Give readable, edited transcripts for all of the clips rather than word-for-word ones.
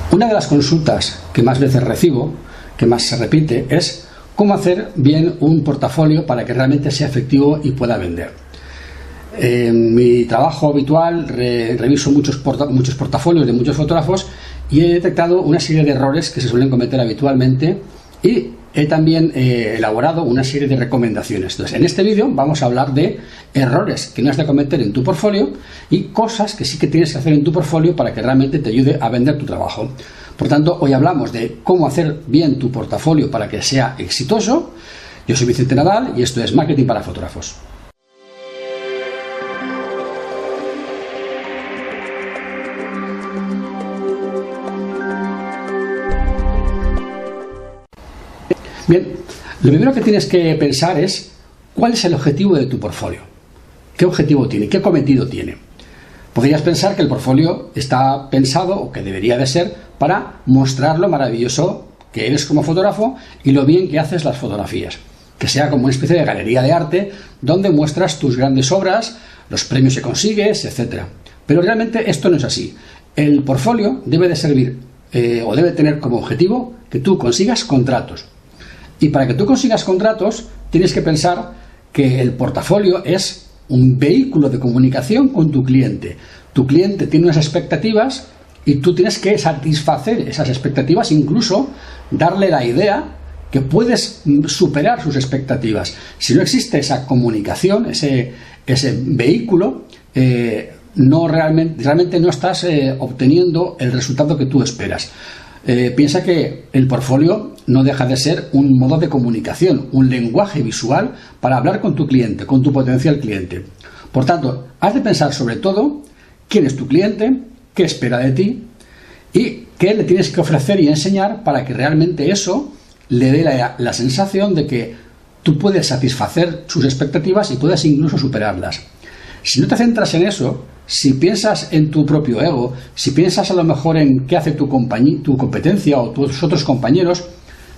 Una de las consultas que más veces recibo, que más se repite, es cómo hacer bien un portafolio para que realmente sea efectivo y pueda vender. En mi trabajo habitual reviso muchos portafolios de muchos fotógrafos y he detectado una serie de errores que se suelen cometer habitualmente y he también elaborado una serie de recomendaciones. Entonces, en este vídeo vamos a hablar de errores que no has de cometer en tu portfolio y cosas que sí que tienes que hacer en tu portfolio para que realmente te ayude a vender tu trabajo. Por tanto, hoy hablamos de cómo hacer bien tu portafolio para que sea exitoso. Yo soy Vicente Nadal y esto es Marketing para Fotógrafos. Bien, lo primero que tienes que pensar es cuál es el objetivo de tu portfolio. ¿Qué objetivo tiene? ¿Qué cometido tiene? Podrías pensar que el portfolio está pensado, o que debería de ser, para mostrar lo maravilloso que eres como fotógrafo y lo bien que haces las fotografías. Que sea como una especie de galería de arte donde muestras tus grandes obras, los premios que consigues, etc. Pero realmente esto no es así. El portfolio debe de servir o debe tener como objetivo que tú consigas contratos. Y para que tú consigas contratos, tienes que pensar que el portafolio es un vehículo de comunicación con tu cliente. Tu cliente tiene unas expectativas y tú tienes que satisfacer esas expectativas, incluso darle la idea que puedes superar sus expectativas. Si no existe esa comunicación, ese vehículo, realmente no estás obteniendo el resultado que tú esperas. Piensa que el portfolio no deja de ser un modo de comunicación, un lenguaje visual para hablar con tu cliente, con tu potencial cliente. Por tanto, has de pensar sobre todo quién es tu cliente, qué espera de ti y qué le tienes que ofrecer y enseñar para que realmente eso le dé la sensación de que tú puedes satisfacer sus expectativas y puedes incluso superarlas. Si no te centras en eso, si piensas en tu propio ego, si piensas a lo mejor en qué hace tu competencia o tus otros compañeros,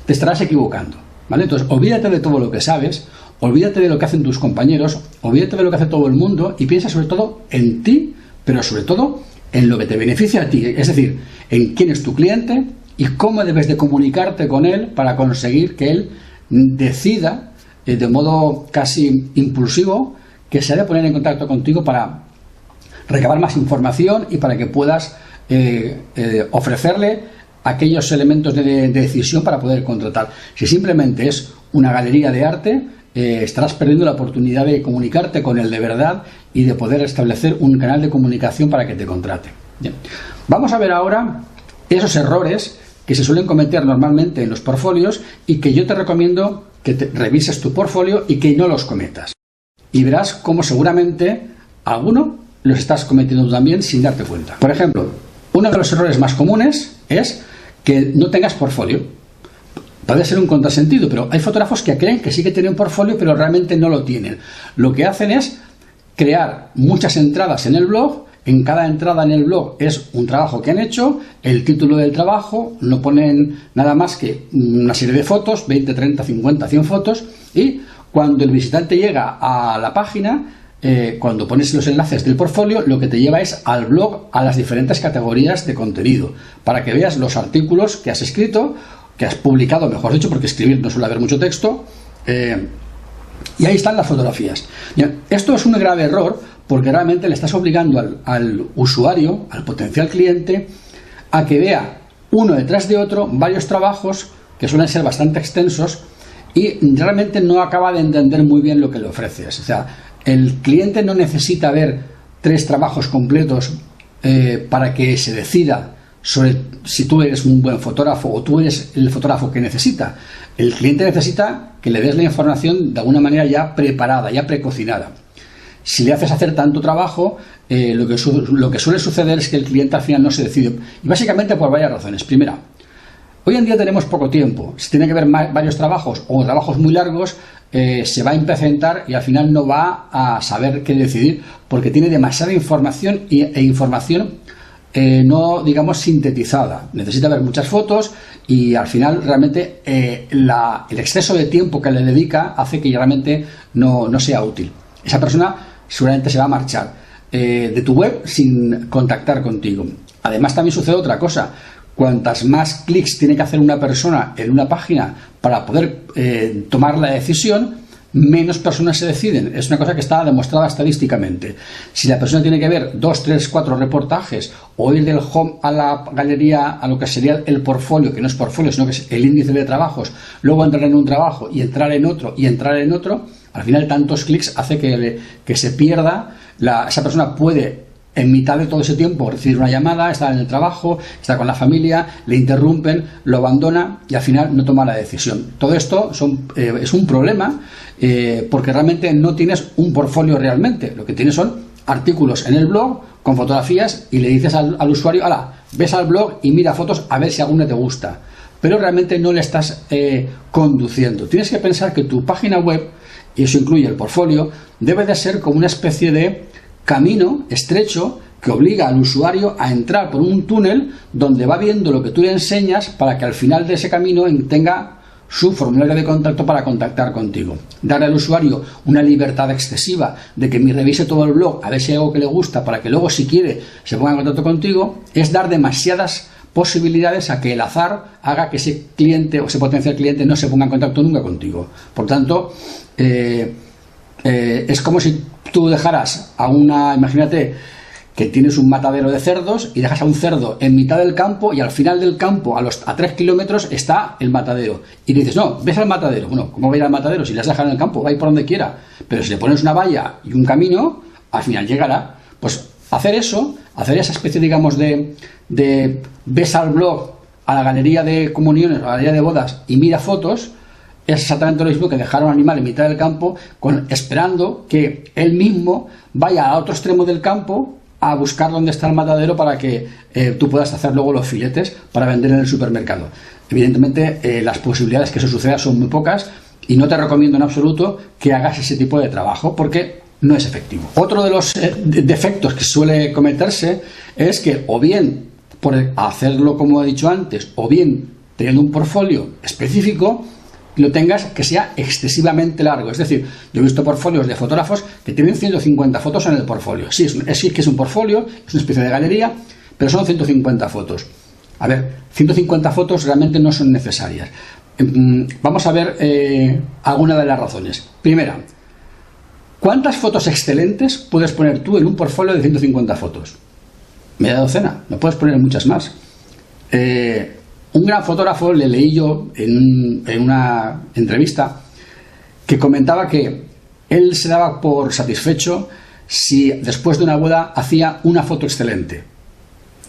te estarás equivocando, ¿vale? Entonces, olvídate de todo lo que sabes, olvídate de lo que hacen tus compañeros, olvídate de lo que hace todo el mundo y piensa sobre todo en ti, pero sobre todo en lo que te beneficia a ti, es decir, en quién es tu cliente y cómo debes de comunicarte con él para conseguir que él decida de modo casi impulsivo que se ha de poner en contacto contigo para recabar más información y para que puedas ofrecerle aquellos elementos de decisión para poder contratar. Si simplemente es una galería de arte, estarás perdiendo la oportunidad de comunicarte con él de verdad y de poder establecer un canal de comunicación para que te contrate. Bien. Vamos a ver ahora esos errores que se suelen cometer normalmente en los portfolios y que yo te recomiendo que revises tu portfolio y que no los cometas. Y verás cómo seguramente alguno los estás cometiendo también sin darte cuenta. Por ejemplo, uno de los errores más comunes es que no tengas portfolio. Puede ser un contrasentido, pero hay fotógrafos que creen que sí que tienen portfolio, pero realmente no lo tienen. Lo que hacen es crear muchas entradas en el blog. En cada entrada en el blog es un trabajo que han hecho, el título del trabajo, no ponen nada más que una serie de fotos, 20, 30, 50, 100 fotos, y cuando el visitante llega a la página, cuando pones los enlaces del portfolio, lo que te lleva es al blog, a las diferentes categorías de contenido, para que veas los artículos que has escrito, que has publicado, mejor dicho, porque escribir no suele haber mucho texto, y ahí están las fotografías. Bien, esto es un grave error porque realmente le estás obligando al usuario, al potencial cliente, a que vea uno detrás de otro varios trabajos que suelen ser bastante extensos y realmente no acaba de entender muy bien lo que le ofreces. O sea, el cliente no necesita ver 3 trabajos completos para que se decida sobre si tú eres un buen fotógrafo o tú eres el fotógrafo que necesita. El cliente necesita que le des la información de alguna manera ya preparada, ya precocinada. Si le haces hacer tanto trabajo, lo que suele suceder es que el cliente al final no se decide. Y básicamente por varias razones. Primera, hoy en día tenemos poco tiempo. Si tiene que ver varios trabajos o trabajos muy largos, se va a impacientar y al final no va a saber qué decidir porque tiene demasiada información e información no, digamos, sintetizada. Necesita ver muchas fotos y al final realmente el exceso de tiempo que le dedica hace que realmente no sea útil. Esa persona seguramente se va a marchar de tu web sin contactar contigo. Además también sucede otra cosa. cuantas más clics tiene que hacer una persona en una página para poder tomar la decisión, menos personas se deciden. Es una cosa que está demostrada estadísticamente. Si la persona tiene que ver 2, 3, 4 reportajes o ir del home a la galería, a lo que sería el portfolio, que no es portfolio, sino que es el índice de trabajos, luego entrar en un trabajo y entrar en otro y entrar en otro, al final tantos clics hace que se pierda. Esa persona puede, en mitad de todo ese tiempo, recibir una llamada, estar en el trabajo, estar con la familia, le interrumpen, lo abandona y al final no toma la decisión. Todo esto es un problema porque realmente no tienes un portfolio realmente. Lo que tienes son artículos en el blog con fotografías y le dices al usuario, hala, ves al blog y mira fotos a ver si alguna te gusta. Pero realmente no le estás conduciendo. Tienes que pensar que tu página web, y eso incluye el portfolio, debe de ser como una especie de camino estrecho que obliga al usuario a entrar por un túnel donde va viendo lo que tú le enseñas para que al final de ese camino tenga su formulario de contacto para contactar contigo. Darle al usuario una libertad excesiva de que me revise todo el blog a ver si hay algo que le gusta para que luego, si quiere, se ponga en contacto contigo, es dar demasiadas posibilidades a que el azar haga que ese cliente o ese potencial cliente no se ponga en contacto nunca contigo. Por tanto, es como si tú dejaras imagínate que tienes un matadero de cerdos y dejas a un cerdo en mitad del campo y al final del campo, a 3 kilómetros, está el matadero. Y dices, no, ves al matadero. Bueno, ¿cómo va a ir al matadero? Si le has dejado en el campo, va a ir por donde quiera. Pero si le pones una valla y un camino, al final llegará. Pues hacer esa especie, digamos, de ves al blog, a la galería de comuniones, a la galería de bodas y mira fotos, es exactamente lo mismo que dejar a un animal en mitad del campo esperando que él mismo vaya a otro extremo del campo a buscar dónde está el matadero para que tú puedas hacer luego los filetes para vender en el supermercado. Evidentemente, las posibilidades que eso suceda son muy pocas y no te recomiendo en absoluto que hagas ese tipo de trabajo porque no es efectivo. Otro de los defectos que suele cometerse es que, o bien por hacerlo como he dicho antes, o bien teniendo un portfolio específico, lo tengas que sea excesivamente largo. Es decir, yo he visto portfolios de fotógrafos que tienen 150 fotos en el portfolio. Sí, que es un portfolio, es una especie de galería, pero son 150 fotos. A ver, 150 fotos realmente no son necesarias. Vamos a ver alguna de las razones. Primera, ¿cuántas fotos excelentes puedes poner tú en un portfolio de 150 fotos? Media docena, no puedes poner muchas más. Un gran fotógrafo, le leí yo en una entrevista, que comentaba que él se daba por satisfecho si después de una boda hacía una foto excelente.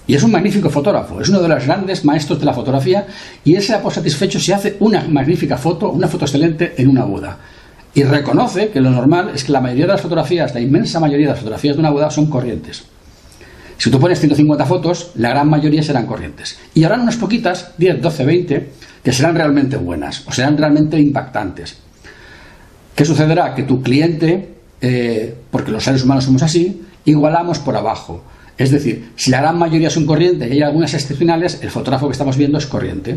Y es un magnífico fotógrafo, es uno de los grandes maestros de la fotografía, y él se da por satisfecho si hace una magnífica foto, una foto excelente en una boda. Y reconoce que lo normal es que la mayoría de las fotografías, la inmensa mayoría de las fotografías de una boda son corrientes. Si tú pones 150 fotos, la gran mayoría serán corrientes. Y habrán unas poquitas, 10, 12, 20, que serán realmente buenas o serán realmente impactantes. ¿Qué sucederá? Que tu cliente, porque los seres humanos somos así, igualamos por abajo. Es decir, si la gran mayoría son corrientes y hay algunas excepcionales, el fotógrafo que estamos viendo es corriente.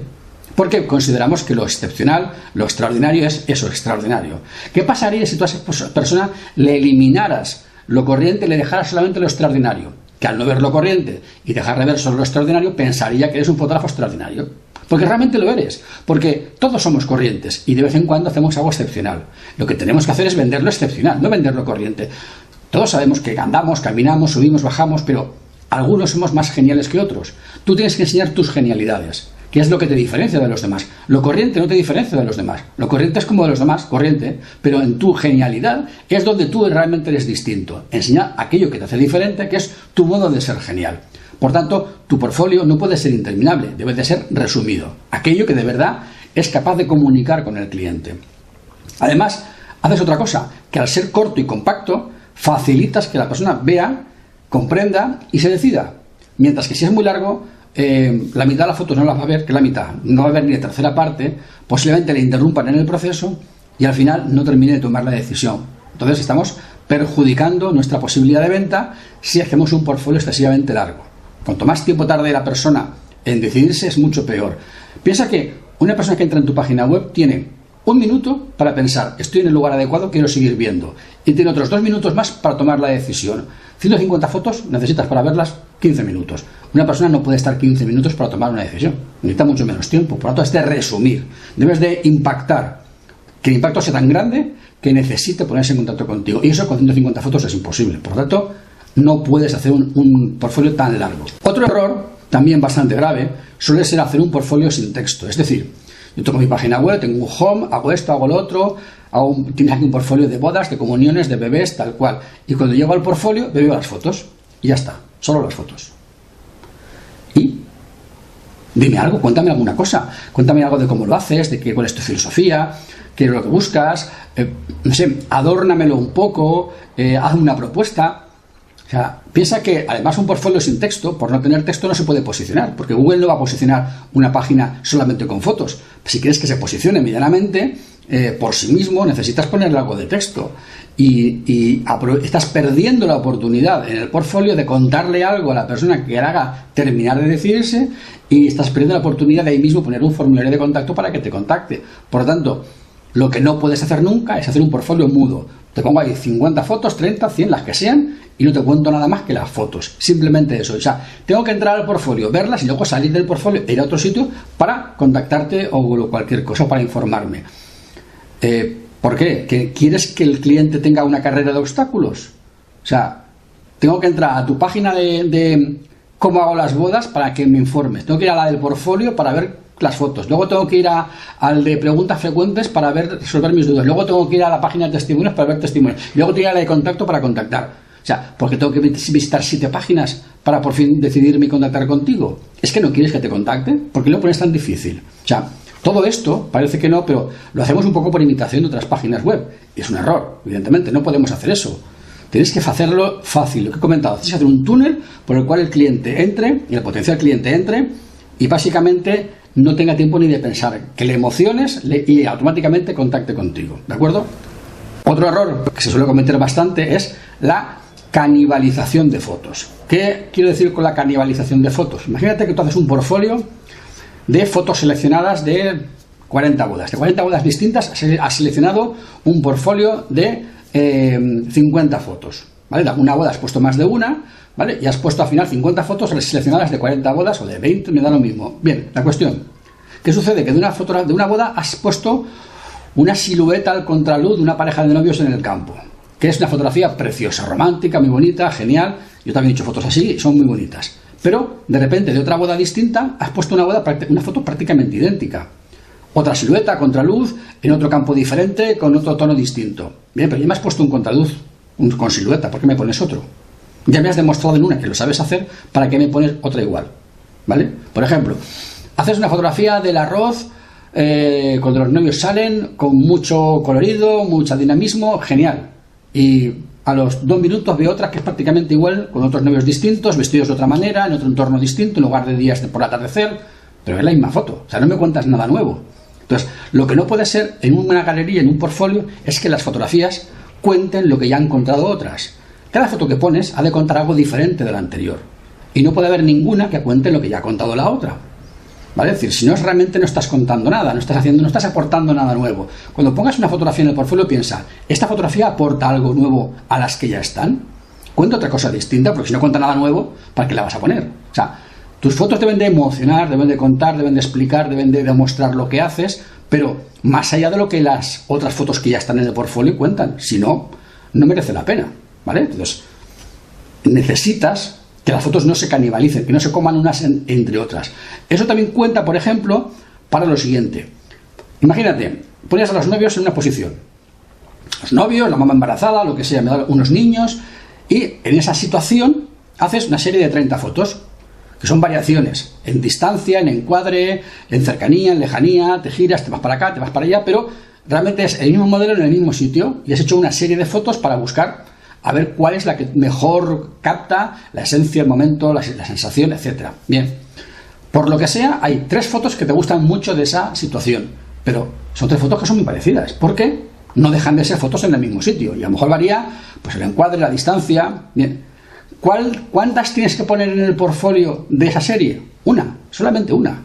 Porque consideramos que lo excepcional, lo extraordinario es eso, extraordinario. ¿Qué pasaría si tú a esa persona le eliminaras lo corriente y le dejaras solamente lo extraordinario? Que al no ver lo corriente y dejar de ver solo lo extraordinario, pensaría que eres un fotógrafo extraordinario. Porque realmente lo eres. Porque todos somos corrientes y de vez en cuando hacemos algo excepcional. Lo que tenemos que hacer es vender lo excepcional, no vender lo corriente. Todos sabemos que andamos, caminamos, subimos, bajamos, pero algunos somos más geniales que otros. Tú tienes que enseñar tus genialidades. ¿Qué es lo que te diferencia de los demás? Lo corriente no te diferencia de los demás. Lo corriente es como de los demás, corriente, pero en tu genialidad es donde tú realmente eres distinto. Enseñar aquello que te hace diferente, que es tu modo de ser genial. Por tanto, tu portfolio no puede ser interminable, debe de ser resumido. Aquello que de verdad es capaz de comunicar con el cliente. Además, haces otra cosa, que al ser corto y compacto, facilitas que la persona vea, comprenda y se decida. Mientras que si es muy largo, la mitad de las fotos no las va a ver, que la mitad, no va a ver ni la tercera parte, posiblemente le interrumpan en el proceso y al final no termine de tomar la decisión. Entonces estamos perjudicando nuestra posibilidad de venta si hacemos un portfolio excesivamente largo. Cuanto más tiempo tarde la persona en decidirse, es mucho peor. Piensa que una persona que entra en tu página web tiene un minuto para pensar, estoy en el lugar adecuado, quiero seguir viendo. Y tiene otros 2 minutos más para tomar la decisión. 150 fotos necesitas para verlas 15 minutos. Una persona no puede estar 15 minutos para tomar una decisión. Necesita mucho menos tiempo. Por lo tanto, es de resumir. Debes de impactar. Que el impacto sea tan grande que necesite ponerse en contacto contigo. Y eso con 150 fotos es imposible. Por lo tanto, no puedes hacer un portfolio tan largo. Otro error, también bastante grave, suele ser hacer un portfolio sin texto. Es decir, yo tengo mi página web, tengo un home, hago esto, hago lo otro, tienes aquí un portfolio de bodas, de comuniones, de bebés, tal cual. Y cuando llego al portfolio, veo las fotos. Y ya está, solo las fotos. Y dime algo, cuéntame alguna cosa. Cuéntame algo de cómo lo haces, de cuál es tu filosofía, qué es lo que buscas. No sé, adórnamelo un poco, haz una propuesta. O sea, piensa que además un portfolio sin texto, por no tener texto, no se puede posicionar, porque Google no va a posicionar una página solamente con fotos. Si quieres que se posicione medianamente, por sí mismo necesitas ponerle algo de texto. Y estás perdiendo la oportunidad en el portfolio de contarle algo a la persona que le haga terminar de decidirse, y estás perdiendo la oportunidad de ahí mismo poner un formulario de contacto para que te contacte. Por lo tanto, lo que no puedes hacer nunca es hacer un portfolio mudo. Te pongo ahí 50 fotos, 30, 100, las que sean, y no te cuento nada más que las fotos. Simplemente eso. O sea, tengo que entrar al portfolio, verlas y luego salir del portfolio e ir a otro sitio para contactarte o cualquier cosa, para informarme. ¿Por qué? ¿Quieres que el cliente tenga una carrera de obstáculos? O sea, tengo que entrar a tu página de cómo hago las bodas para que me informes. Tengo que ir a la del portfolio para ver las fotos. Luego tengo que ir al de preguntas frecuentes para resolver mis dudas. Luego tengo que ir a la página de testimonios para ver testimonios. Luego tengo que ir a la de contacto para contactar. O sea, porque tengo que visitar 7 páginas para por fin decidirme y contactar contigo. ¿Es que no quieres que te contacte? ¿Por qué lo pones tan difícil? O sea, todo esto parece que no, pero lo hacemos un poco por imitación de otras páginas web. Y es un error, evidentemente. No podemos hacer eso. Tienes que hacerlo fácil. Lo que he comentado, tienes que hacer un túnel por el cual el cliente entre, y el potencial cliente entre, y básicamente no tenga tiempo ni de pensar, que le emociones y automáticamente contacte contigo, ¿de acuerdo? Otro error que se suele cometer bastante es la canibalización de fotos. ¿Qué quiero decir con la canibalización de fotos? Imagínate que tú haces un portfolio de fotos seleccionadas de 40 bodas. De 40 bodas distintas has seleccionado un portfolio de 50 fotos, ¿vale? Una boda has puesto más de una, ¿vale? Y has puesto al final 50 fotos seleccionadas de 40 bodas o de 20, me da lo mismo. Bien, la cuestión, ¿qué sucede? Que de una boda has puesto una silueta al contraluz de una pareja de novios en el campo, que es una fotografía preciosa, romántica, muy bonita, genial. Yo también he hecho fotos así y son muy bonitas. Pero de repente de otra boda distinta has puesto una foto prácticamente idéntica. Otra silueta, contraluz, en otro campo diferente, con otro tono distinto. Bien, pero ya me has puesto un contraluz con silueta, ¿por qué me pones otro? Ya me has demostrado en una que lo sabes hacer, ¿para qué me pones otra igual? ¿Vale? Por ejemplo, haces una fotografía del arroz cuando los novios salen, con mucho colorido, mucho dinamismo, genial. Y a los 2 minutos veo otra que es prácticamente igual, con otros novios distintos, vestidos de otra manera, en otro entorno distinto, en lugar de días por atardecer, pero es la misma foto. O sea, no me cuentas nada nuevo. Entonces, lo que no puede ser en una galería, en un portfolio, es que las fotografías cuenten lo que ya han contado otras. Cada foto que pones ha de contar algo diferente de la anterior. Y no puede haber ninguna que cuente lo que ya ha contado la otra. ¿Vale? Es decir, si no, realmente no estás contando nada, no estás aportando nada nuevo. Cuando pongas una fotografía en el portfolio, piensa, ¿esta fotografía aporta algo nuevo a las que ya están? Cuenta otra cosa distinta, porque si no cuenta nada nuevo, ¿para qué la vas a poner? O sea, tus fotos deben de emocionar, deben de contar, deben de explicar, deben de demostrar lo que haces, pero más allá de lo que las otras fotos que ya están en el portfolio cuentan. Si no, no merece la pena, ¿vale? Entonces, necesitas que las fotos no se canibalicen, que no se coman unas entre otras. Eso también cuenta, por ejemplo, para lo siguiente. Imagínate, pones a los novios en una posición. Los novios, la mamá embarazada, lo que sea, me da unos niños, y en esa situación haces una serie de 30 fotos, que son variaciones, en distancia, en encuadre, en cercanía, en lejanía, te giras, te vas para acá, te vas para allá, pero realmente es el mismo modelo en el mismo sitio, y has hecho una serie de fotos para buscar a ver cuál es la que mejor capta la esencia, el momento, la sensación, etc. Bien, por lo que sea, hay 3 fotos que te gustan mucho de esa situación, pero son 3 fotos que son muy parecidas, porque no dejan de ser fotos en el mismo sitio, y a lo mejor varía pues el encuadre, la distancia. Bien, ¿cuántas tienes que poner en el portfolio de esa serie? Una, solamente una,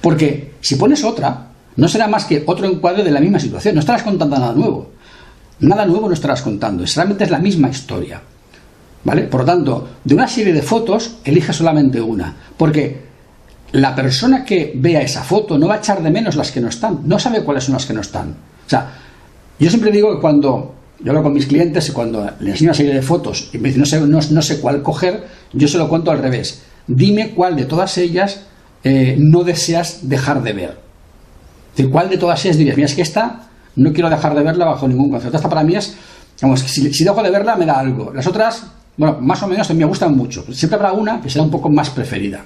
porque si pones otra, No será más que otro encuadre de la misma situación. No estarás contando nada nuevo. Nada nuevo no estarás contando. Realmente es la misma historia. ¿Vale? Por lo tanto, de una serie de fotos, elige solamente una. Porque la persona que vea esa foto no va a echar de menos las que no están. No sabe cuáles son las que no están. O sea, yo siempre digo que cuando yo hablo con mis clientes y cuando les enseño una serie de fotos y me dicen no sé cuál coger, yo se lo cuento al revés. Dime cuál de todas ellas no deseas dejar de ver. Es decir, cuál de todas ellas dirías, mira, es que esta no quiero dejar de verla bajo ningún concepto. Esta para mí es, vamos, si dejo de verla me da algo. Las otras, bueno, más o menos me gustan mucho. Siempre habrá una que será un poco más preferida.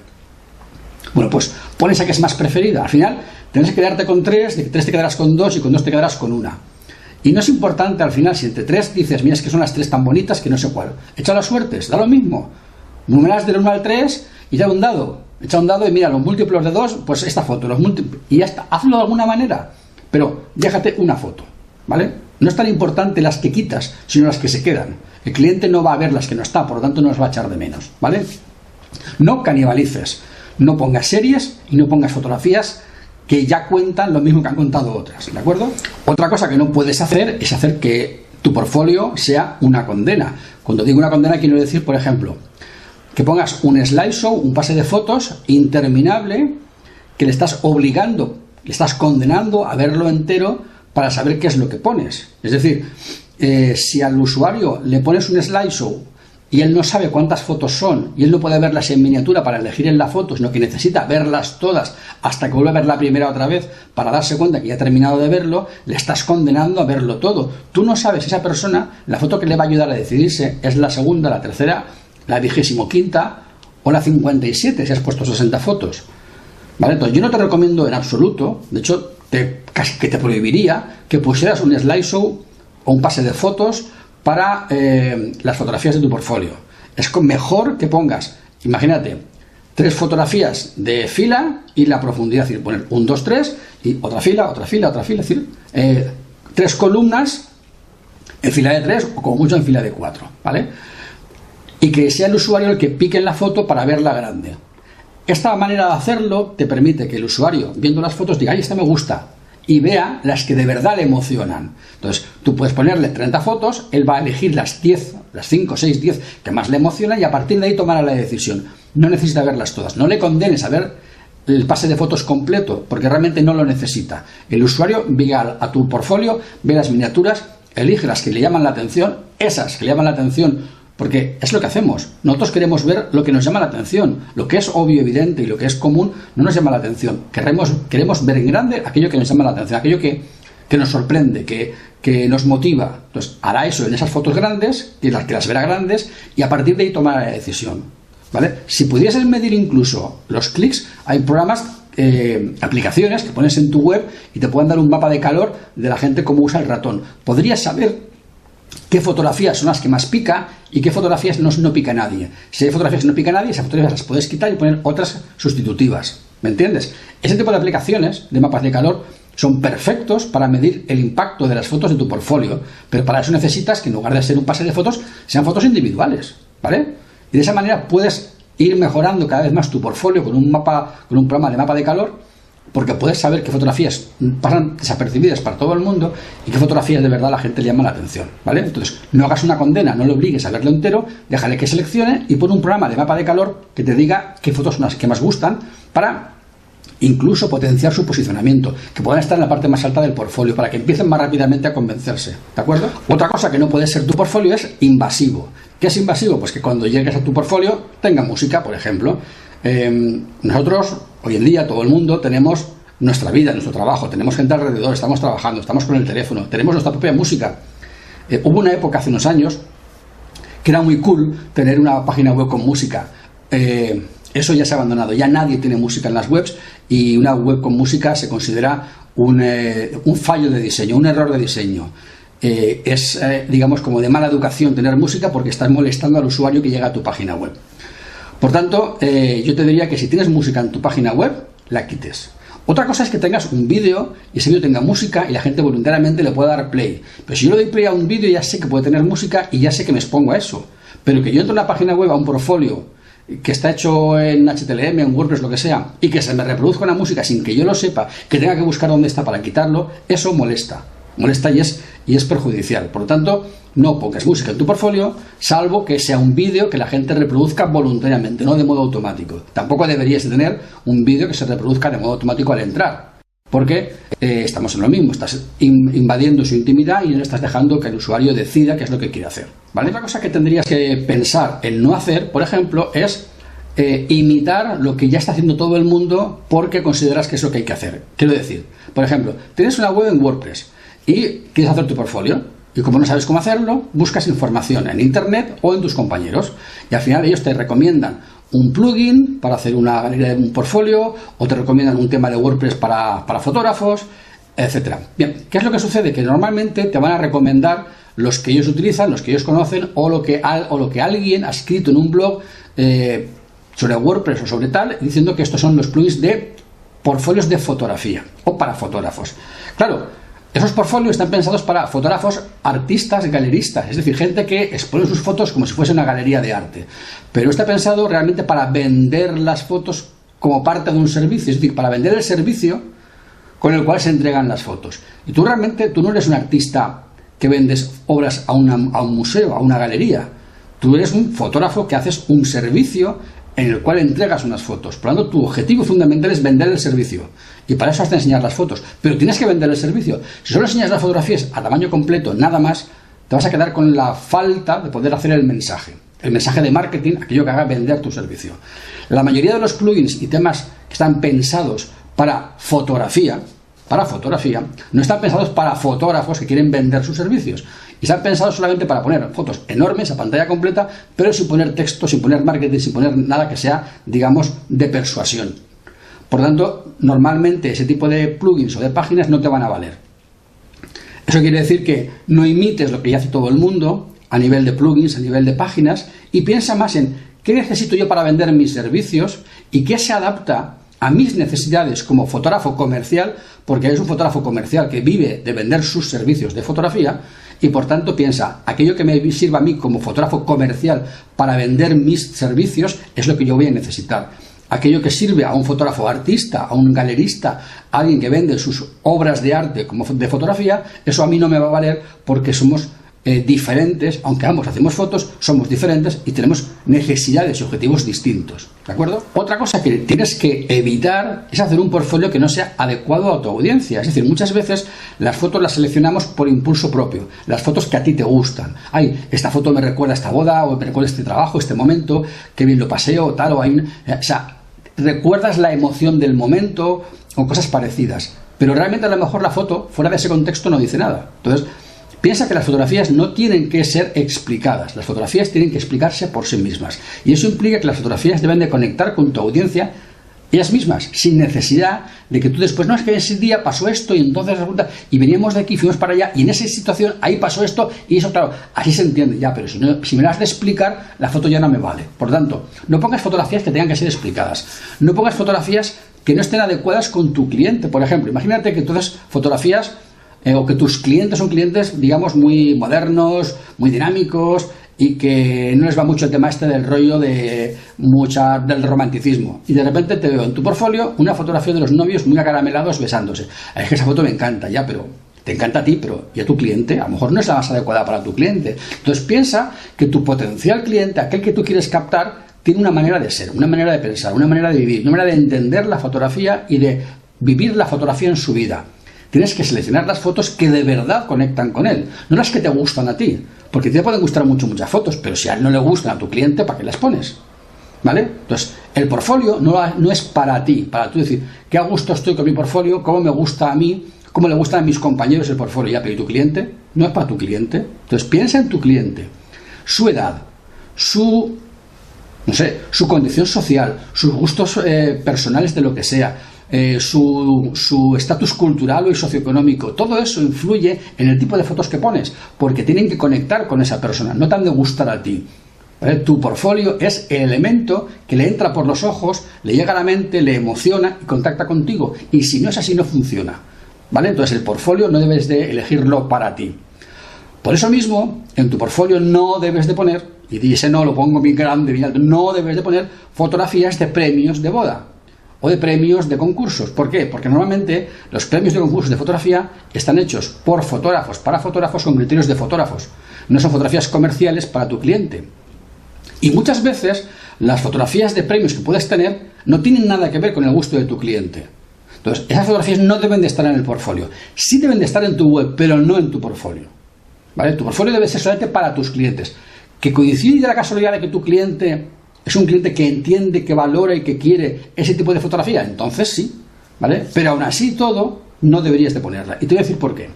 Bueno, pues pon esa que es más preferida. Al final tendrás que quedarte con 3, de 3 te quedarás con 2 y con 2 te quedarás con una. Y no es importante al final si entre 3 dices, mira, es que son las 3 tan bonitas que no sé cuál. Echa las suertes, da lo mismo. Numeras del 1 al 3 y da un dado. Echa un dado y mira, los múltiplos de 2, pues esta foto, los múltiplos, y ya está. Hazlo de alguna manera, pero déjate una foto, ¿vale? No es tan importante las que quitas, sino las que se quedan. El cliente no va a ver las que no están, por lo tanto no las va a echar de menos, ¿vale? No canibalices, no pongas series y no pongas fotografías que ya cuentan lo mismo que han contado otras, ¿de acuerdo? Otra cosa que no puedes hacer es hacer que tu portfolio sea una condena. Cuando digo una condena quiero decir, por ejemplo, que pongas un slideshow, un pase de fotos interminable que le estás obligando, le estás condenando a verlo entero para saber qué es lo que pones. Es decir, si al usuario le pones un slideshow y él no sabe cuántas fotos son y él no puede verlas en miniatura para elegir en la foto, sino que necesita verlas todas hasta que vuelva a ver la primera otra vez para darse cuenta que ya ha terminado de verlo, le estás condenando a verlo todo. Tú no sabes si esa persona, la foto que le va a ayudar a decidirse es la segunda, la tercera, la 25ª o la 57 si has puesto 60 fotos. ¿Vale? Entonces yo no te recomiendo en absoluto, de hecho casi que te prohibiría que pusieras un slideshow o un pase de fotos para las fotografías de tu portfolio. Es mejor que pongas, imagínate, 3 fotografías de fila y la profundidad, es decir, poner 1, 2, 3 y otra fila, otra fila, otra fila, es decir, 3 columnas en fila de 3 o como mucho en fila de 4, ¿vale? Y que sea el usuario el que pique en la foto para verla grande. Esta manera de hacerlo te permite que el usuario, viendo las fotos, diga, ay, esta me gusta, y vea las que de verdad le emocionan. Entonces, tú puedes ponerle 30 fotos, él va a elegir las 10, las 5, 6, 10 que más le emocionan y a partir de ahí tomará la decisión. No necesita verlas todas. No le condenes a ver el pase de fotos completo, porque realmente no lo necesita. El usuario ve a tu portfolio, ve las miniaturas, elige las que le llaman la atención, esas que le llaman la atención, porque es lo que hacemos. Nosotros queremos ver lo que nos llama la atención. Lo que es obvio, evidente y lo que es común no nos llama la atención. Queremos ver en grande aquello que nos llama la atención, aquello que nos sorprende, que nos motiva. Entonces hará eso en esas fotos grandes, que las verá grandes, y a partir de ahí tomará la decisión, ¿vale? Si pudieses medir incluso los clics, hay programas, aplicaciones que pones en tu web y te pueden dar un mapa de calor de la gente cómo usa el ratón. Podrías saber qué fotografías son las que más pica y qué fotografías no pica nadie. Si hay fotografías que no pica nadie, esas fotografías las puedes quitar y poner otras sustitutivas. ¿Me entiendes? Ese tipo de aplicaciones de mapas de calor son perfectos para medir el impacto de las fotos de tu portfolio, pero para eso necesitas que en lugar de ser un pase de fotos, sean fotos individuales, ¿vale? Y de esa manera puedes ir mejorando cada vez más tu portfolio con un programa de mapa de calor, porque puedes saber qué fotografías pasan desapercibidas para todo el mundo y qué fotografías de verdad a la gente le llaman la atención, ¿vale? Entonces, no hagas una condena, no le obligues a verlo entero, déjale que seleccione y pon un programa de mapa de calor que te diga qué fotos son las que más gustan para incluso potenciar su posicionamiento, que puedan estar en la parte más alta del portfolio para que empiecen más rápidamente a convencerse, ¿de acuerdo? Otra cosa que no puede ser tu portfolio es invasivo. ¿Qué es invasivo? Pues que cuando llegues a tu portfolio tenga música, por ejemplo. Nosotros, hoy en día, todo el mundo tenemos nuestra vida, nuestro trabajo, tenemos gente alrededor, estamos trabajando, estamos con el teléfono, tenemos nuestra propia música. Hubo una época hace unos años que era muy cool tener una página web con música. Eso ya se ha abandonado, ya nadie tiene música en las webs y una web con música se considera un fallo de diseño, un error de diseño. Digamos, como de mala educación tener música porque estás molestando al usuario que llega a tu página web. Por tanto, yo te diría que si tienes música en tu página web, la quites. Otra cosa es que tengas un vídeo y ese vídeo tenga música y la gente voluntariamente le pueda dar play. Pero si yo le doy play a un vídeo ya sé que puede tener música y ya sé que me expongo a eso. Pero que yo entro a una página web, a un portfolio, que está hecho en HTML, en WordPress, lo que sea, y que se me reproduzca una música sin que yo lo sepa, que tenga que buscar dónde está para quitarlo, eso molesta y es perjudicial. Por lo tanto, no pongas música en tu portfolio, salvo que sea un vídeo que la gente reproduzca voluntariamente, no de modo automático. Tampoco deberías de tener un vídeo que se reproduzca de modo automático al entrar, porque estamos en lo mismo, estás invadiendo su intimidad y no estás dejando que el usuario decida qué es lo que quiere hacer, ¿vale? Otra cosa que tendrías que pensar en no hacer, por ejemplo, es imitar lo que ya está haciendo todo el mundo porque consideras que es lo que hay que hacer. Quiero decir, por ejemplo, tienes una web en WordPress y quieres hacer tu portfolio, y como no sabes cómo hacerlo, buscas información en internet o en tus compañeros, y al final ellos te recomiendan un plugin para hacer una galería de un portfolio, o te recomiendan un tema de WordPress para fotógrafos, etcétera. Bien, ¿qué es lo que sucede? Que normalmente te van a recomendar los que ellos utilizan, los que ellos conocen, o lo que alguien ha escrito en un blog sobre WordPress o sobre tal, diciendo que estos son los plugins de portfolios de fotografía o para fotógrafos. Claro, esos portfolios están pensados para fotógrafos, artistas, galeristas, es decir, gente que expone sus fotos como si fuese una galería de arte. Pero está pensado realmente para vender las fotos como parte de un servicio, es decir, para vender el servicio con el cual se entregan las fotos. Y tú realmente, tú no eres un artista que vendes obras a un museo, a una galería. Tú eres un fotógrafo que haces un servicio en el cual entregas unas fotos. Por lo tanto, tu objetivo fundamental es vender el servicio. Y para eso has de enseñar las fotos. Pero tienes que vender el servicio. Si solo enseñas las fotografías a tamaño completo, nada más, te vas a quedar con la falta de poder hacer el mensaje. El mensaje de marketing, aquello que haga vender tu servicio. La mayoría de los plugins y temas que están pensados para fotografía, no están pensados para fotógrafos que quieren vender sus servicios. Y están pensados solamente para poner fotos enormes a pantalla completa, pero sin poner texto, sin poner marketing, sin poner nada que sea, digamos, de persuasión. Por lo tanto, normalmente ese tipo de plugins o de páginas no te van a valer. Eso quiere decir que no imites lo que ya hace todo el mundo a nivel de plugins, a nivel de páginas, y piensa más en qué necesito yo para vender mis servicios y qué se adapta a mis necesidades como fotógrafo comercial, porque es un fotógrafo comercial que vive de vender sus servicios de fotografía, y por tanto piensa, aquello que me sirva a mí como fotógrafo comercial para vender mis servicios es lo que yo voy a necesitar. Aquello que sirve a un fotógrafo artista, a un galerista, a alguien que vende sus obras de arte como de fotografía, eso a mí no me va a valer porque somos diferentes, aunque ambos hacemos fotos, somos diferentes y tenemos necesidades y objetivos distintos, ¿de acuerdo? Otra cosa que tienes que evitar es hacer un portfolio que no sea adecuado a tu audiencia. Es decir, muchas veces las fotos las seleccionamos por impulso propio, las fotos que a ti te gustan. Ay, esta foto me recuerda a esta boda, o me recuerda a este trabajo, este momento, qué bien lo pasé, o tal, o sea, recuerdas la emoción del momento o cosas parecidas, pero realmente a lo mejor la foto fuera de ese contexto no dice nada. Entonces, piensa que las fotografías no tienen que ser explicadas, las fotografías tienen que explicarse por sí mismas, y eso implica que las fotografías deben de conectar con tu audiencia ellas mismas, sin necesidad de que tú después, no, es que ese día pasó esto y entonces resulta, y veníamos de aquí, fuimos para allá y en esa situación ahí pasó esto y eso, claro, así se entiende ya, pero si me las has de explicar, la foto ya no me vale. Por tanto, no pongas fotografías que tengan que ser explicadas, no pongas fotografías que no estén adecuadas con tu cliente. Por ejemplo, imagínate que entonces fotografías o que tus clientes son clientes, digamos, muy modernos, muy dinámicos, y que no les va mucho el tema este del rollo del romanticismo. Y de repente te veo en tu portfolio una fotografía de los novios muy acaramelados besándose. Es que esa foto me encanta, ya, pero te encanta a ti, pero ¿y a tu cliente? A lo mejor no es la más adecuada para tu cliente. Entonces piensa que tu potencial cliente, aquel que tú quieres captar, tiene una manera de ser, una manera de pensar, una manera de vivir, una manera de entender la fotografía y de vivir la fotografía en su vida. Tienes que seleccionar las fotos que de verdad conectan con él, no las que te gustan a ti, porque te pueden gustar muchas fotos, pero si a él no le gustan a tu cliente, ¿para qué las pones? ¿Vale? Entonces, el portfolio no es para ti, para tú decir, qué a gusto estoy con mi portfolio, cómo me gusta a mí, cómo le gustan a mis compañeros el portfolio, ya, pero ¿y tu cliente? No es para tu cliente. Entonces, piensa en tu cliente, su edad, su condición social, sus gustos personales de lo que sea, su estatus cultural o socioeconómico, todo eso influye en el tipo de fotos que pones, porque tienen que conectar con esa persona, no te han de gustar a ti, ¿vale? Tu portfolio es el elemento que le entra por los ojos, le llega a la mente, le emociona y contacta contigo, y si no es así no funciona, ¿vale? Entonces el portfolio no debes de elegirlo para ti. Por eso mismo, en tu portfolio no debes de poner Y ese no lo pongo bien grande, bien alto. No debes de poner fotografías de premios de boda o de premios de concursos. ¿Por qué? Porque normalmente los premios de concursos de fotografía están hechos por fotógrafos, para fotógrafos, con criterios de fotógrafos. No son fotografías comerciales para tu cliente. Y muchas veces las fotografías de premios que puedes tener no tienen nada que ver con el gusto de tu cliente. Entonces, esas fotografías no deben de estar en el portfolio. Sí deben de estar en tu web, pero no en tu portfolio. ¿Vale? Tu portfolio debe ser solamente para tus clientes. Que coincide la casualidad de que tu cliente es un cliente que entiende, que valora y que quiere ese tipo de fotografía, entonces sí, ¿vale? Pero aún así todo, no deberías de ponerla. Y te voy a decir por qué.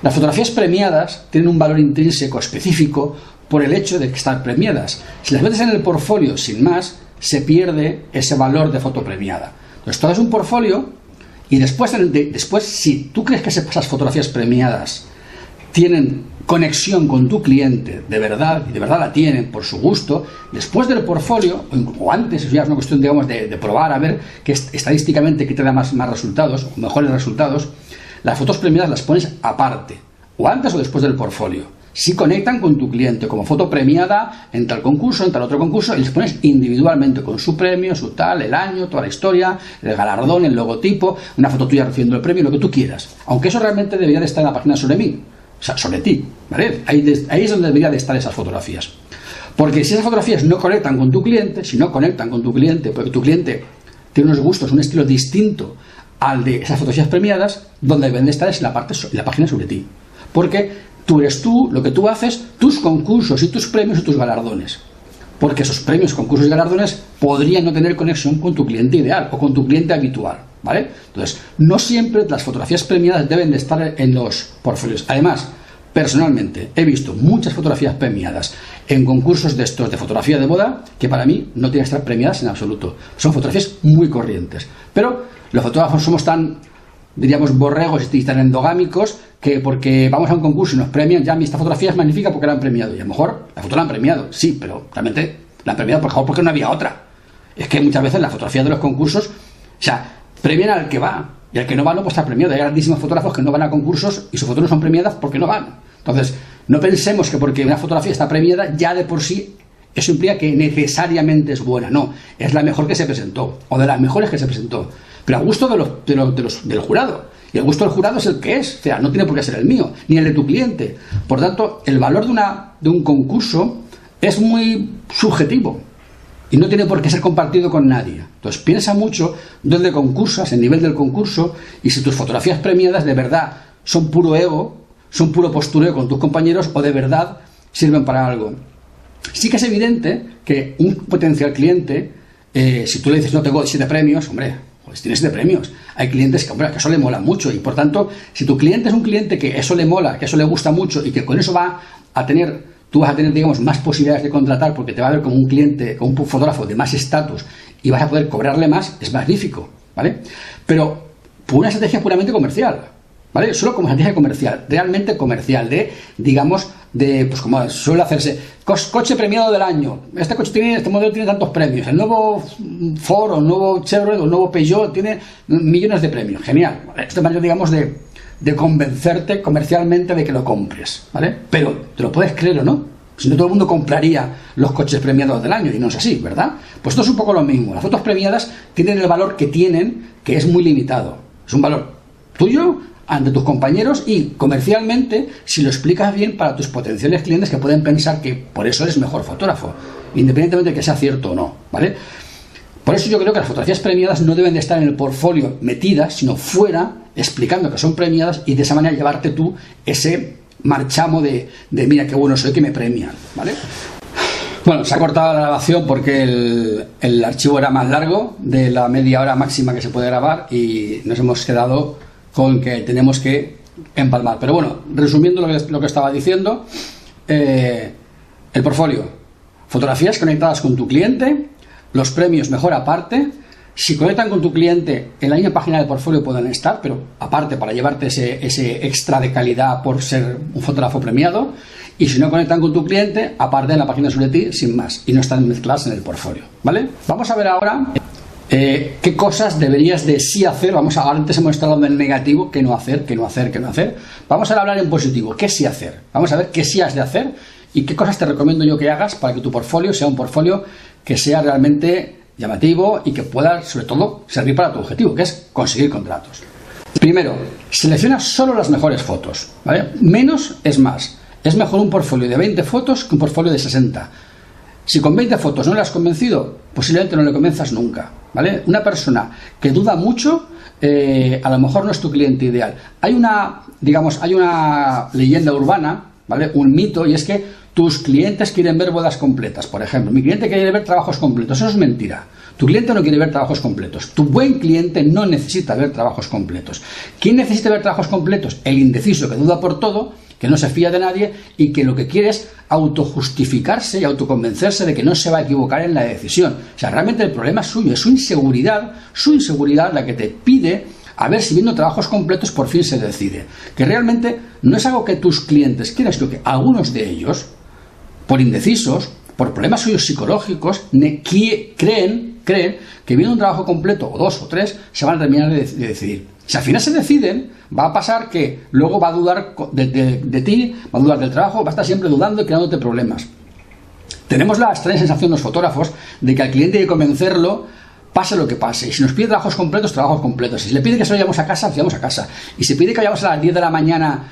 Las fotografías premiadas tienen un valor intrínseco específico por el hecho de que están premiadas. Si las metes en el portfolio sin más, se pierde ese valor de foto premiada. Entonces, todo es un portfolio y después, si tú crees que esas fotografías premiadas tienen conexión con tu cliente de verdad, y de verdad la tienen por su gusto, después del portfolio, o antes, eso ya es una cuestión, digamos, de probar a ver que estadísticamente qué te da más resultados, o mejores resultados, las fotos premiadas las pones aparte, o antes o después del portfolio. Si conectan con tu cliente, como foto premiada en tal concurso, en tal otro concurso, y les pones individualmente con su premio, su tal, el año, toda la historia, el galardón, el logotipo, una foto tuya recibiendo el premio, lo que tú quieras. Aunque eso realmente debería de estar en la página sobre mí, o sea, sobre ti, ¿vale? Ahí es donde debería de estar esas fotografías. Porque si esas fotografías no conectan con tu cliente, porque tu cliente tiene unos gustos, un estilo distinto al de esas fotografías premiadas, donde deben de estar es en la página sobre ti. Porque tú eres tú, lo que tú haces, tus concursos y tus premios y tus galardones. Porque esos premios, concursos y galardones podrían no tener conexión con tu cliente ideal o con tu cliente habitual, ¿vale? Entonces, no siempre las fotografías premiadas deben de estar en los portfolios. Además, personalmente, he visto muchas fotografías premiadas en concursos de estos de fotografía de boda que para mí no tienen que estar premiadas en absoluto. Son fotografías muy corrientes. Pero los fotógrafos somos tan, diríamos, borregos y tan endogámicos que porque vamos a un concurso y nos premian, ya esta fotografía es magnífica porque la han premiado. Y a lo mejor la foto la han premiado, sí, pero realmente la han premiado por favor porque no había otra. Es que muchas veces las fotografías de los concursos, o sea, premian al que va y al que no va no puede estar premiado. Hay grandísimos fotógrafos que no van a concursos y sus fotos no son premiadas porque no van. Entonces, no pensemos que porque una fotografía está premiada ya de por sí eso implica que necesariamente es buena. No, es la mejor que se presentó o de las mejores que se presentó, pero a gusto del jurado. Y el gusto del jurado es el que es, o sea, no tiene por qué ser el mío, ni el de tu cliente. Por tanto, el valor de un concurso es muy subjetivo y no tiene por qué ser compartido con nadie. Entonces, piensa mucho dónde concursas, el nivel del concurso, y si tus fotografías premiadas de verdad son puro ego, son puro postureo con tus compañeros o de verdad sirven para algo. Sí que es evidente que un potencial cliente, si tú le dices no tengo 7 premios, hombre, pues tienes 7 premios. Hay clientes que, hombre, que eso le mola mucho y por tanto, si tu cliente es un cliente que eso le mola, que eso le gusta mucho y que con eso tú vas a tener, digamos, más posibilidades de contratar porque te va a ver como un cliente, como un fotógrafo de más estatus y vas a poder cobrarle más, es magnífico, ¿vale? Pero por una estrategia puramente comercial, ¿vale? Solo como estrategia comercial, realmente comercial, pues como suele hacerse, coche premiado del año, este modelo tiene tantos premios, el nuevo Ford, el nuevo Chevrolet, el nuevo Peugeot tiene millones de premios, genial, ¿vale? Esto es manera, digamos, de convencerte comercialmente de que lo compres, ¿vale? Pero te lo puedes creer o no, si no todo el mundo compraría los coches premiados del año y no es así, ¿verdad? Pues esto es un poco lo mismo, las fotos premiadas tienen el valor que tienen, que es muy limitado, es un valor tuyo ante tus compañeros y comercialmente si lo explicas bien para tus potenciales clientes que pueden pensar que por eso eres mejor fotógrafo, independientemente de que sea cierto o no, ¿vale? Por eso yo creo que las fotografías premiadas no deben de estar en el portfolio metidas, sino fuera, explicando que son premiadas y de esa manera llevarte tú ese marchamo de mira qué bueno soy que me premian, ¿vale? Bueno, se ha cortado la grabación porque el archivo era más largo de la media hora máxima que se puede grabar y nos hemos quedado con que tenemos que empalmar. Pero bueno, resumiendo lo que estaba diciendo, el portfolio, fotografías conectadas con tu cliente, los premios mejor aparte. Si conectan con tu cliente, en la misma página del portfolio pueden estar, pero aparte para llevarte ese extra de calidad por ser un fotógrafo premiado. Y si no conectan con tu cliente, aparte en la página sobre ti, sin más, y no están mezcladas en el portfolio, ¿vale? Vamos a ver ahora qué cosas deberías de sí hacer. Antes hemos estado hablando en negativo, qué no hacer. Vamos a hablar en positivo, qué sí hacer. Vamos a ver qué sí has de hacer y qué cosas te recomiendo yo que hagas para que tu portfolio sea un portfolio que sea realmente llamativo y que pueda, sobre todo, servir para tu objetivo, que es conseguir contratos. Primero, selecciona solo las mejores fotos, ¿vale? Menos es más. Es mejor un portfolio de 20 fotos que un portfolio de 60. Si con 20 fotos no le has convencido, posiblemente no le convenzas nunca, ¿vale? Una persona que duda mucho, a lo mejor no es tu cliente ideal. Hay una leyenda urbana, ¿vale? Un mito, y es que tus clientes quieren ver bodas completas, por ejemplo. Mi cliente quiere ver trabajos completos. Eso es mentira. Tu cliente no quiere ver trabajos completos. Tu buen cliente no necesita ver trabajos completos. ¿Quién necesita ver trabajos completos? El indeciso que duda por todo, que no se fía de nadie y que lo que quiere es autojustificarse y autoconvencerse de que no se va a equivocar en la decisión. O sea, realmente el problema es suyo, es su inseguridad la que te pide a ver si viendo trabajos completos por fin se decide. Que realmente no es algo que tus clientes quieran, sino que algunos de ellos, por indecisos, por problemas suyos psicológicos, creen que viendo un trabajo completo, o 2 o 3, se van a terminar de decidir. Si al final se deciden, va a pasar que luego va a dudar de ti, va a dudar del trabajo, va a estar siempre dudando y creándote problemas. Tenemos la extraña sensación los fotógrafos de que al cliente hay que convencerlo, pase lo que pase. Y si nos pide trabajos completos, trabajos completos. Y si le pide que se vayamos a casa, vayamos a casa. Y si pide que vayamos a las 10 de la mañana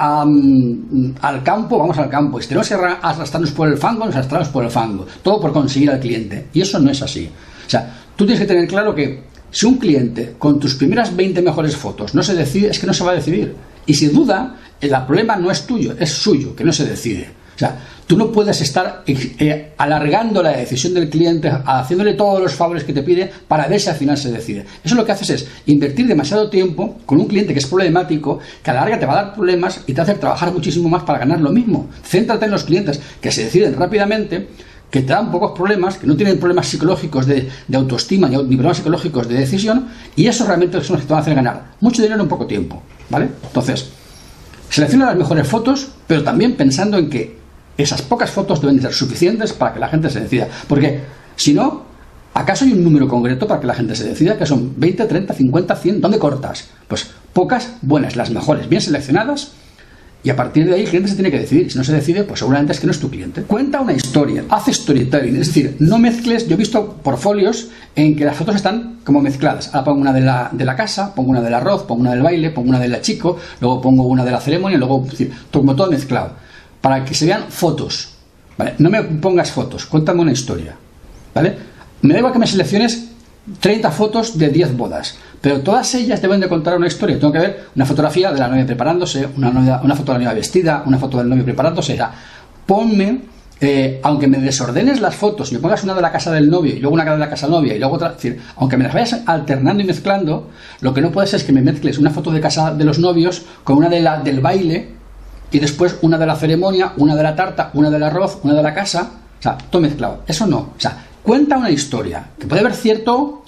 al campo, vamos al campo. Y si tenemos que arrastrarnos por el fango, nos arrastramos por el fango. Todo por conseguir al cliente. Y eso no es así. O sea, tú tienes que tener claro que si un cliente con tus primeras 20 mejores fotos no se decide, es que no se va a decidir. Y si duda, el problema no es tuyo, es suyo, que no se decide. O sea, tú no puedes estar alargando la decisión del cliente, haciéndole todos los favores que te pide para ver si al final se decide. Eso lo que haces es invertir demasiado tiempo con un cliente que es problemático, que a la larga te va a dar problemas y te hace trabajar muchísimo más para ganar lo mismo. Céntrate en los clientes que se deciden rápidamente, que te dan pocos problemas, que no tienen problemas psicológicos de autoestima ni problemas psicológicos de decisión, y eso realmente son los que te van a hacer ganar mucho dinero en poco tiempo, ¿vale? Entonces, selecciona las mejores fotos, pero también pensando en que esas pocas fotos deben ser suficientes para que la gente se decida, porque si no, ¿acaso hay un número concreto para que la gente se decida? Que son 20, 30, 50, 100, ¿dónde cortas? Pues pocas buenas, las mejores, bien seleccionadas. Y a partir de ahí el cliente se tiene que decidir. Si no se decide, pues seguramente es que no es tu cliente. Cuenta una historia, haz storytelling, es decir, no mezcles. Yo he visto portfolios en que las fotos están como mezcladas. Ahora pongo una de la casa, pongo una del arroz, pongo una del baile, pongo una del chico, luego pongo una de la ceremonia, luego, es decir, como todo mezclado. Para que se vean fotos, ¿vale? No me pongas fotos, cuéntame una historia, ¿vale? Me da igual que me selecciones 30 fotos de 10 bodas, pero todas ellas deben de contar una historia. Tengo que ver una fotografía de la novia preparándose, una foto de la novia vestida, una foto del novio preparándose. O sea, ponme, aunque me desordenes las fotos y me pongas una de la casa del novio y luego una de la casa novia y luego otra, es decir, aunque me las vayas alternando y mezclando, lo que no puede ser es que me mezcles una foto de casa de los novios con una del baile y después una de la ceremonia, una de la tarta, una del arroz, una de la casa. O sea, todo mezclado. Eso no. O sea, cuenta una historia, que puede haber cierto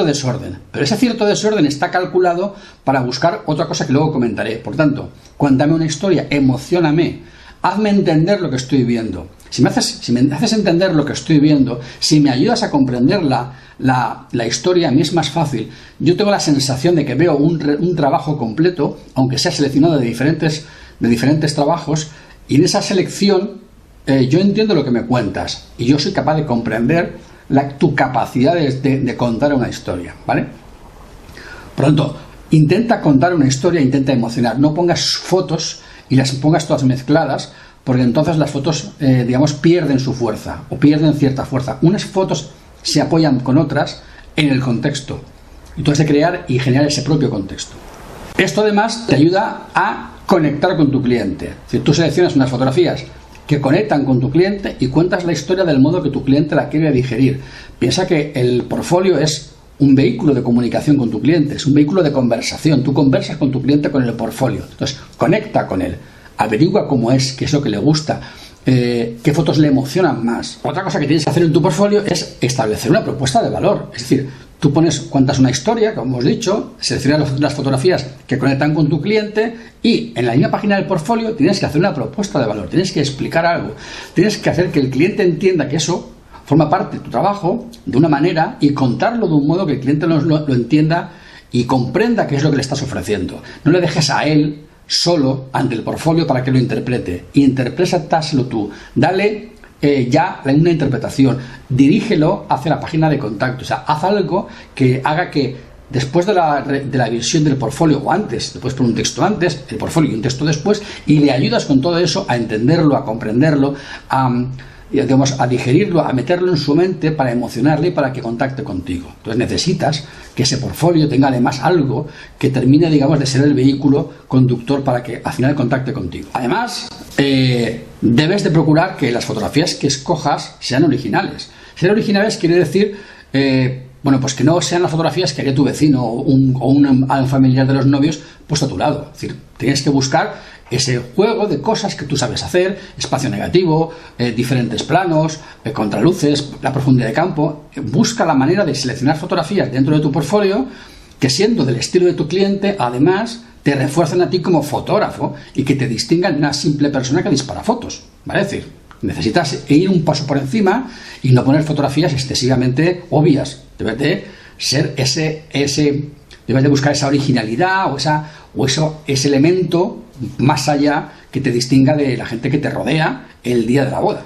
desorden, pero ese cierto desorden está calculado para buscar otra cosa que luego comentaré. Por tanto, cuéntame una historia, emocióname, hazme entender lo que estoy viendo. Si me haces entender lo que estoy viendo, si me ayudas a comprender la historia, a mí es más fácil. Yo tengo la sensación de que veo un trabajo completo, aunque sea seleccionado de diferentes trabajos, y en esa selección yo entiendo lo que me cuentas y yo soy capaz de comprender tu capacidad de contar una historia, ¿vale? Por lo tanto, intenta contar una historia, intenta emocionar. No pongas fotos y las pongas todas mezcladas, porque entonces las fotos, pierden su fuerza o pierden cierta fuerza. Unas fotos se apoyan con otras en el contexto y tú has de crear y generar ese propio contexto. Esto además te ayuda a conectar con tu cliente. Es decir, tú seleccionas unas fotografías que conectan con tu cliente y cuentas la historia del modo que tu cliente la quiere digerir. Piensa que el portfolio es un vehículo de comunicación con tu cliente, es un vehículo de conversación. Tú conversas con tu cliente con el portfolio. Entonces, conecta con él, averigua cómo es, qué es lo que le gusta, qué fotos le emocionan más. Otra cosa que tienes que hacer en tu portfolio es establecer una propuesta de valor. Es decir, tú cuentas una historia, como hemos dicho, seleccionas las fotografías que conectan con tu cliente y en la misma página del portfolio tienes que hacer una propuesta de valor, tienes que explicar algo, tienes que hacer que el cliente entienda que eso forma parte de tu trabajo de una manera y contarlo de un modo que el cliente lo entienda y comprenda qué es lo que le estás ofreciendo. No le dejes a él solo ante el portfolio para que lo interprete. Interprétaselo tú. Dale ya una interpretación. Dirígelo hacia la página de contacto. O sea, haz algo que haga que después de la visión del portfolio, o antes, le puedes poner un texto antes, el portfolio y un texto después, y le ayudas con todo eso a entenderlo, a comprenderlo, a digerirlo, a meterlo en su mente para emocionarle y para que contacte contigo. Entonces necesitas que ese portfolio tenga además algo que termine, digamos, de ser el vehículo conductor para que al final contacte contigo. Además, debes de procurar que las fotografías que escojas sean originales. Ser originales quiere decir, bueno, pues que no sean las fotografías que haría tu vecino o un familiar de los novios puesto a tu lado. Es decir, tienes que buscar ese juego de cosas que tú sabes hacer, espacio negativo, diferentes planos, contraluces, la profundidad de campo. Busca la manera de seleccionar fotografías dentro de tu portfolio que, siendo del estilo de tu cliente, además te refuercen a ti como fotógrafo y que te distingan de una simple persona que dispara fotos, ¿vale? Es decir, necesitas ir un paso por encima y no poner fotografías excesivamente obvias. Debes de ser debes de buscar esa originalidad o ese elemento más allá que te distinga de la gente que te rodea el día de la boda.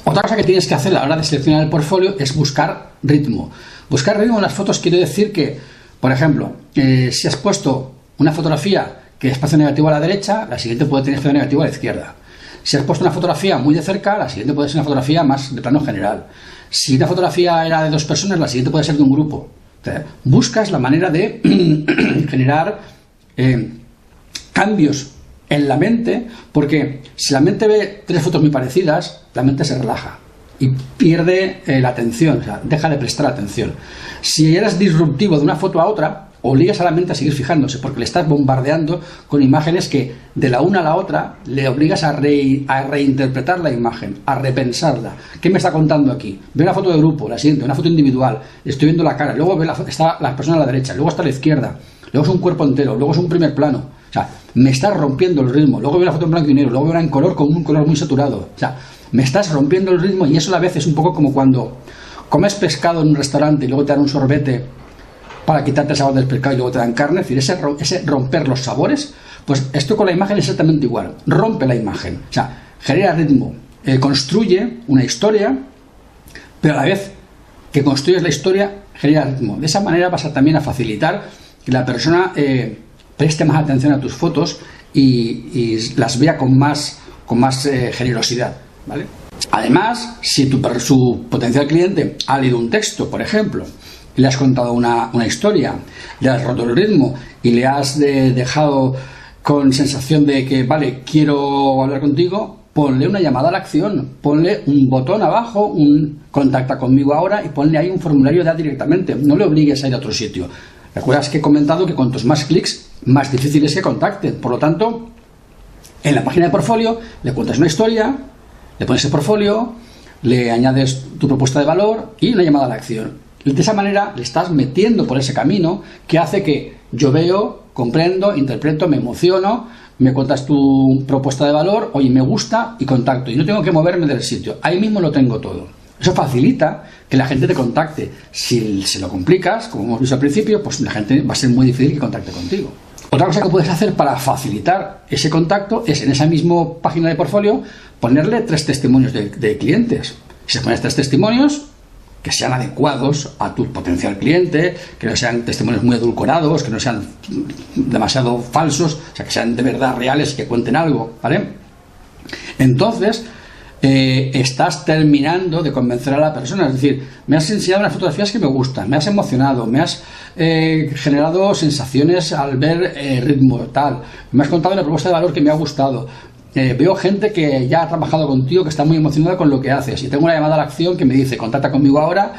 Otra cosa que tienes que hacer a la hora de seleccionar el portfolio es buscar ritmo. Buscar ritmo en las fotos quiere decir que, por ejemplo, si has puesto una fotografía que es espacio negativo a la derecha, la siguiente puede tener espacio negativo a la izquierda. Si has puesto una fotografía muy de cerca, la siguiente puede ser una fotografía más de plano general. Si una fotografía era de 2 personas, la siguiente puede ser de un grupo. Entonces, buscas la manera de generar cambios en la mente, porque si la mente ve 3 fotos muy parecidas, la mente se relaja y pierde la atención, o sea, deja de prestar atención. Si eres disruptivo de una foto a otra, obligas a la mente a seguir fijándose, porque le estás bombardeando con imágenes que de la una a la otra le obligas a reinterpretar la imagen, a repensarla. ¿Qué me está contando aquí? Veo una foto de grupo, la siguiente, una foto individual, estoy viendo la cara, luego está la persona a la derecha, luego está a la izquierda, luego es un cuerpo entero, luego es un primer plano. O sea, me estás rompiendo el ritmo. Luego veo la foto en blanco y negro, luego veo una en color con un color muy saturado. O sea, me estás rompiendo el ritmo, y eso a la vez es un poco como cuando comes pescado en un restaurante y luego te dan un sorbete para quitarte el sabor del pescado y luego te dan carne. Es decir, ese romper los sabores, pues esto con la imagen es exactamente igual. Rompe la imagen, o sea, genera ritmo, construye una historia, pero a la vez que construyes la historia, genera ritmo. De esa manera vas también a facilitar que la persona preste más atención a tus fotos y las vea con más generosidad, ¿vale? Además, si su potencial cliente ha leído un texto, por ejemplo, y le has contado una historia, le has roto el ritmo y le has dejado con sensación de que, vale, quiero hablar contigo, ponle una llamada a la acción, ponle un botón abajo, un contacta conmigo ahora, y ponle ahí un formulario ya directamente. No le obligues a ir a otro sitio. ¿Recuerdas que he comentado que cuantos más clics, más difícil es que contacten? Por lo tanto, en la página de portfolio le cuentas una historia, le pones el portfolio, le añades tu propuesta de valor y una llamada a la acción. De esa manera le estás metiendo por ese camino que hace que yo veo, comprendo, interpreto, me emociono, me cuentas tu propuesta de valor, oye, me gusta, y contacto. Y no tengo que moverme del sitio. Ahí mismo lo tengo todo. Eso facilita que la gente te contacte. Si se lo complicas, como hemos visto al principio, pues la gente va a ser muy difícil que contacte contigo. Otra cosa que puedes hacer para facilitar ese contacto es, en esa misma página de portfolio, ponerle 3 testimonios de clientes. Si pones 3 testimonios que sean adecuados a tu potencial cliente, que no sean testimonios muy edulcorados, que no sean demasiado falsos, o sea, que sean de verdad reales, que cuenten algo, ¿vale? Entonces, estás terminando de convencer a la persona. Es decir, me has enseñado unas fotografías que me gustan, me has emocionado, me has generado sensaciones al ver ritmo, tal, me has contado una propuesta de valor que me ha gustado. Veo gente que ya ha trabajado contigo, que está muy emocionada con lo que haces, y tengo una llamada a la acción que me dice, contacta conmigo ahora.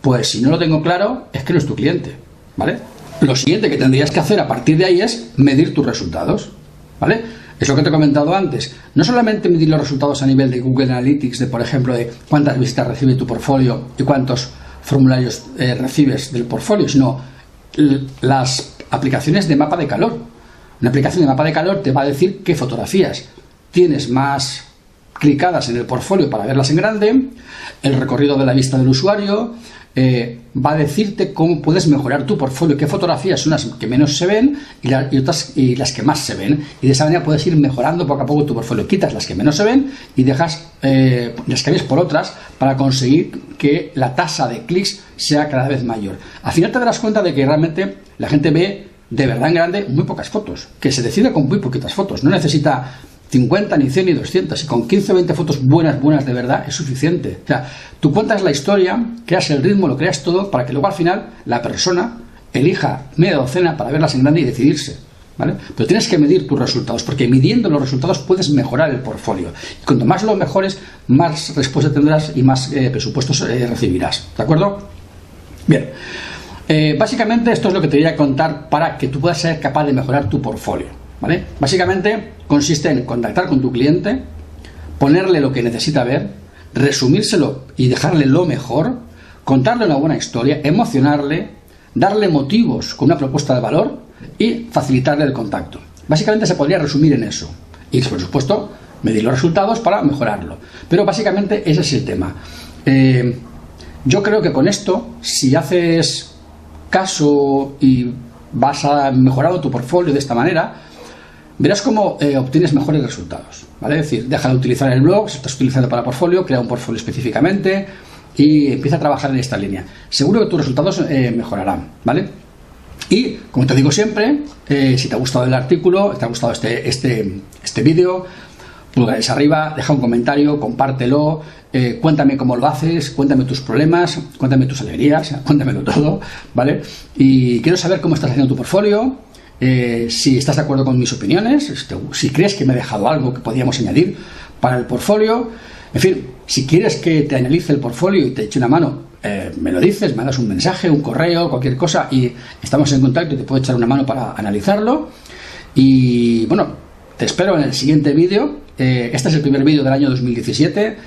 Pues si no lo tengo claro, es que no es tu cliente, ¿vale? Lo siguiente que tendrías que hacer a partir de ahí es medir tus resultados, ¿vale? Es lo que te he comentado antes. No solamente medir los resultados a nivel de Google Analytics, de por ejemplo, de cuántas visitas recibe tu portfolio y cuántos formularios recibes del portfolio, sino las aplicaciones de mapa de calor. Una aplicación de mapa de calor te va a decir qué fotografías tienes más clicadas en el portfolio para verlas en grande, el recorrido de la vista del usuario, va a decirte cómo puedes mejorar tu portfolio, qué fotografías son las que menos se ven y las que más se ven, y de esa manera puedes ir mejorando poco a poco tu portfolio. Quitas las que menos se ven y dejas las cambias por otras para conseguir que la tasa de clics sea cada vez mayor. Al final te darás cuenta de que realmente la gente ve de verdad en grande muy pocas fotos, que se decide con muy poquitas fotos, no necesita 50, ni 100, ni 200, y con 15 o 20 fotos buenas de verdad es suficiente. O sea, tú cuentas la historia, creas el ritmo, lo creas todo, para que luego al final la persona elija media docena para verlas en grande y decidirse, ¿vale? Pero tienes que medir tus resultados, porque midiendo los resultados puedes mejorar el portfolio. Y cuanto más lo mejores, más respuesta tendrás y más presupuestos recibirás, ¿de acuerdo? Bien, básicamente esto es lo que te voy a contar para que tú puedas ser capaz de mejorar tu portfolio, ¿vale? Básicamente consiste en contactar con tu cliente, ponerle lo que necesita ver, resumírselo y dejarle lo mejor, contarle una buena historia, emocionarle, darle motivos con una propuesta de valor y facilitarle el contacto. Básicamente se podría resumir en eso. Y por supuesto, medir los resultados para mejorarlo. Pero básicamente ese es el tema. Yo creo que con esto, si haces caso y vas a mejorando tu portfolio de esta manera, verás cómo obtienes mejores resultados, ¿vale? Es decir, deja de utilizar el blog, si estás utilizando para portfolio, crea un portfolio específicamente y empieza a trabajar en esta línea. Seguro que tus resultados mejorarán, ¿vale? Y, como te digo siempre, si te ha gustado el artículo, te ha gustado este vídeo, pulgares arriba, deja un comentario, compártelo, cuéntame cómo lo haces, cuéntame tus problemas, cuéntame tus alegrías, cuéntamelo todo, ¿vale? Y quiero saber cómo estás haciendo tu portfolio. Si estás de acuerdo con mis opiniones, si crees que me he dejado algo que podíamos añadir para el portfolio, en fin, si quieres que te analice el portfolio y te eche una mano, me lo dices, me das un mensaje, un correo, cualquier cosa y estamos en contacto y te puedo echar una mano para analizarlo. Y bueno, te espero en el siguiente vídeo. Este es el primer vídeo del año 2017.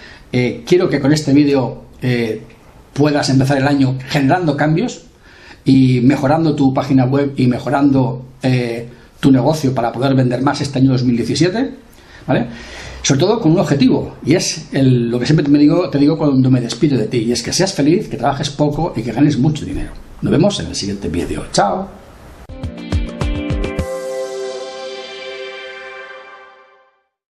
Quiero que con este vídeo puedas empezar el año generando cambios y mejorando tu página web y mejorando tu negocio para poder vender más este año 2017, ¿vale? Sobre todo con un objetivo, y es lo que siempre te digo cuando me despido de ti, y es que seas feliz, que trabajes poco y que ganes mucho dinero. Nos vemos en el siguiente vídeo. ¡Chao!